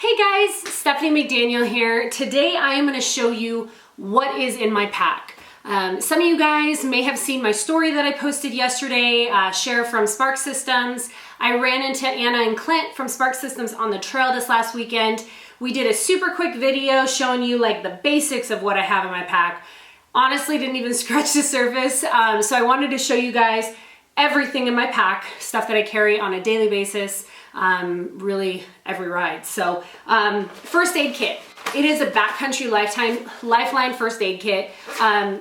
Hey guys, Stephanie McDaniel here. Today I am going to show you what is in my pack. Some of you guys may have seen my story that I posted yesterday, Share from Spark Systems. I ran into Anna and Clint from Spark Systems on the trail this last weekend. We did a super quick video showing you like the basics of what I have in my pack. Honestly, didn't even scratch the surface, so I wanted to show you guys everything in my pack, stuff that I carry on a daily basis. Really every ride. So first aid kit. It is a Backcountry Lifeline first aid kit.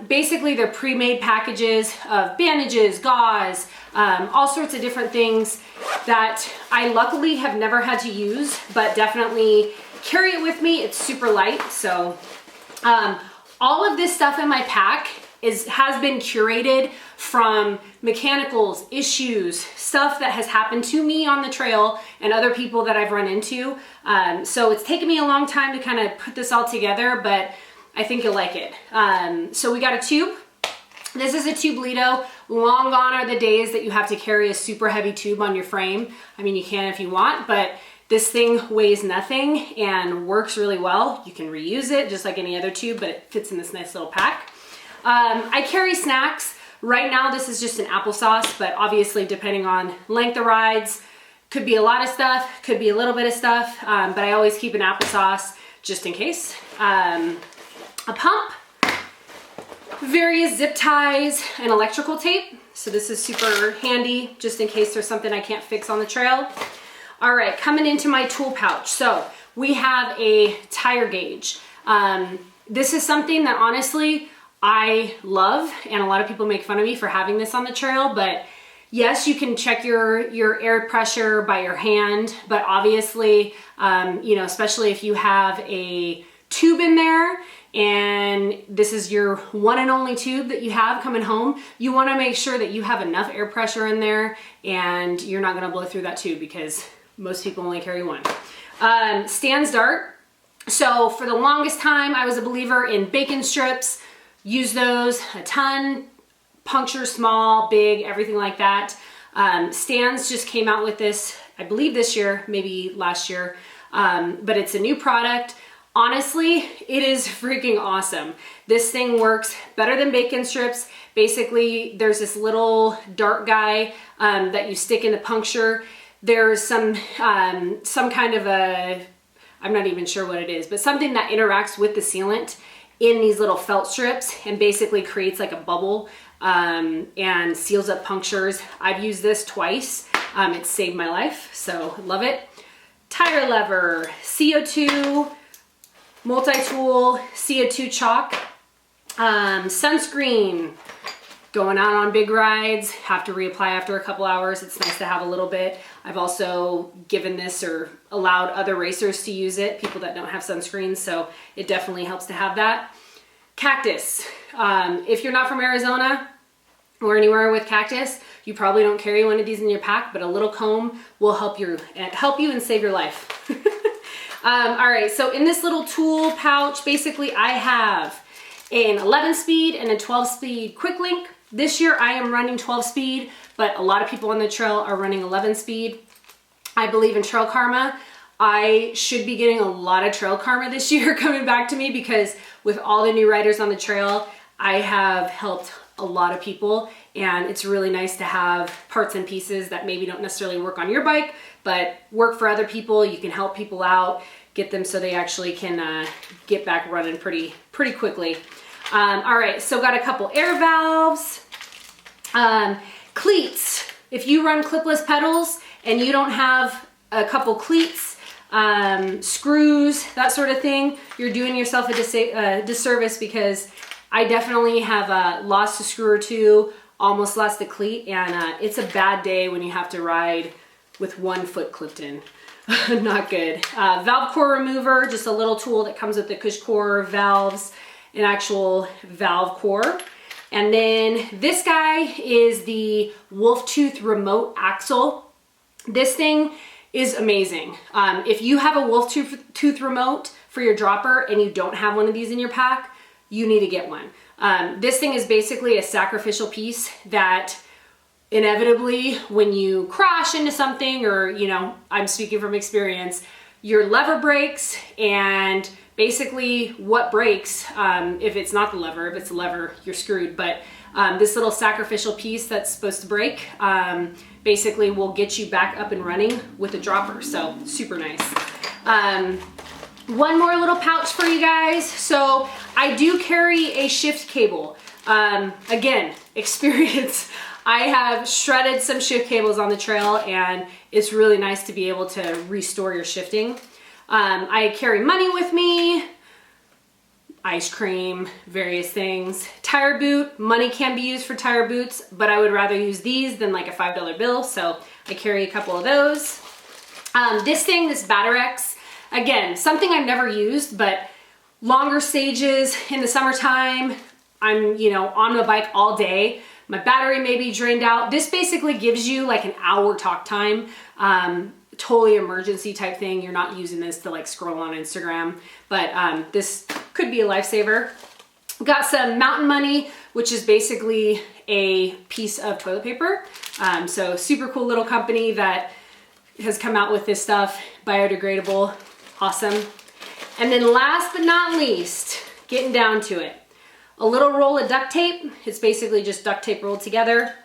Basically they're pre-made packages of bandages, gauze, all sorts of different things that I luckily have never had to use, but definitely carry it with me. It's super light. So all of this stuff in my pack has been curated from mechanicals, issues, stuff that has happened to me on the trail and other people that I've run into. So it's taken me a long time to kind of put this all together, but I think you'll like it. So we got a tube. This is a Tubelito. Long gone are the days that you have to carry a super heavy tube on your frame. I mean, you can if you want, but this thing weighs nothing and works really well. You can reuse it just like any other tube, but it fits in this nice little pack. I carry snacks. Right now this is just an applesauce, but obviously depending on length of rides, could be a lot of stuff, could be a little bit of stuff, but I always keep an applesauce just in case. A pump, various zip ties, and electrical tape. So this is super handy just in case there's something I can't fix on the trail. All right, coming into my tool pouch. So we have a tire gauge. This is something that honestly I love, and a lot of people make fun of me for having this on the trail, but yes, you can check your air pressure by your hand, but obviously, you know, especially if you have a tube in there and this is your one and only tube that you have coming home, you want to make sure that you have enough air pressure in there and you're not going to blow through that tube because most people only carry one. Stan's dart. So for the longest time, I was a believer in bacon strips. Use those a ton, puncture small, big, everything like that. Stan's just came out with this, I believe this year, maybe last year, but it's a new product. Honestly, it is freaking awesome. This thing works better than bacon strips. Basically, there's this little dart guy that you stick in the puncture. There's some kind of a, I'm not even sure what it is, but something that interacts with the sealant in these little felt strips and basically creates like a bubble and seals up punctures. I've used this twice. It saved my life, so love it. Tire lever, CO2, multi-tool, CO2 chalk, sunscreen. Going out on big rides, have to reapply after a couple hours. It's nice to have a little bit. I've also given this or allowed other racers to use it, people that don't have sunscreens, so it definitely helps to have that. Cactus. If you're not from Arizona or anywhere with cactus, you probably don't carry one of these in your pack, but a little comb will help you and save your life. All right, so in this little tool pouch, basically I have an 11-speed and a 12-speed quick link. This year I am running 12-speed, but a lot of people on the trail are running 11-speed. I believe in trail karma. I should be getting a lot of trail karma this year coming back to me because with all the new riders on the trail, I have helped a lot of people, and it's really nice to have parts and pieces that maybe don't necessarily work on your bike, but work for other people. You can help people out, get them so they actually can get back running pretty quickly. All right, so got a couple air valves, cleats. If you run clipless pedals and you don't have a couple cleats, screws, that sort of thing, you're doing yourself a disservice because I definitely have lost a screw or two, almost lost a cleat, and it's a bad day when you have to ride with one foot clipped in. Not good. Valve core remover, just a little tool that comes with the cush core valves, an actual valve core. And then this guy is the Wolf Tooth remote axle. This thing is amazing. If you have a Wolf Tooth remote for your dropper and you don't have one of these in your pack, you need to get one. This thing is basically a sacrificial piece that inevitably when you crash into something, or, you know, I'm speaking from experience, your lever brakes, and basically what breaks, if it's not the lever, if it's the lever, you're screwed. But this little sacrificial piece that's supposed to break basically will get you back up and running with a dropper. So super nice. One more little pouch for you guys. So I do carry a shift cable. Again, experience. I have shredded some shift cables on the trail, and it's really nice to be able to restore your shifting. I carry money with me, ice cream, various things. Tire boot, money can be used for tire boots, but I would rather use these than like a $5 bill, so I carry a couple of those. This thing, this Batterex, again, something I've never used, but longer stages in the summertime, I'm, you know, on the bike all day. My battery may be drained out. This basically gives you like an hour talk time. Totally emergency type thing. You're not using this to like scroll on Instagram, but this could be a lifesaver. Got some Mountain Money, which is basically a piece of toilet paper. So super cool little company that has come out with this stuff, biodegradable, awesome. And then last but not least, getting down to it, a little roll of duct tape. It's basically just duct tape rolled together.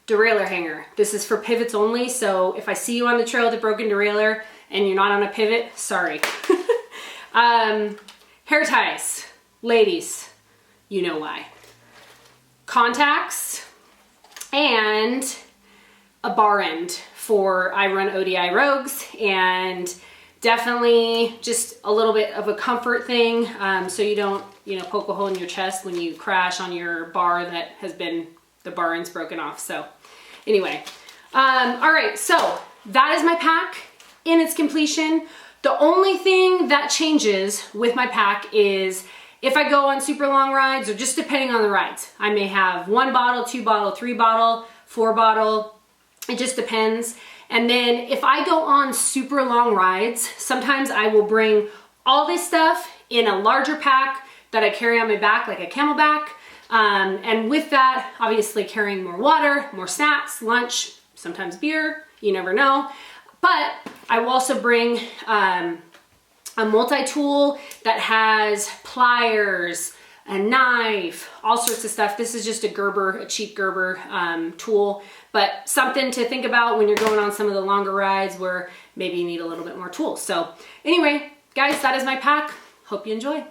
Derailleur hanger. This is for pivots only, so if I see you on the trail with a broken derailleur and you're not on a pivot, sorry. Hair ties. Ladies, you know why. Contacts and a bar end for, I run ODI Rogues, and definitely just a little bit of a comfort thing, so you don't, you know, poke a hole in your chest when you crash on your bar that has been, the bar end's broken off. So anyway, all right, so that is my pack in its completion. The only thing that changes with my pack is if I go on super long rides, or just depending on the rides, I may have 1 bottle, 2 bottle, 3 bottle, 4 bottle, it just depends. And then if I go on super long rides, sometimes I will bring all this stuff in a larger pack that I carry on my back, like a camelback. And with that, obviously carrying more water, more snacks, lunch, sometimes beer, you never know. But I will also bring a multi-tool that has pliers, a knife, all sorts of stuff. This is just a Gerber, a cheap Gerber tool, but something to think about when you're going on some of the longer rides where maybe you need a little bit more tools. So anyway, guys, that is my pack. Hope you enjoy.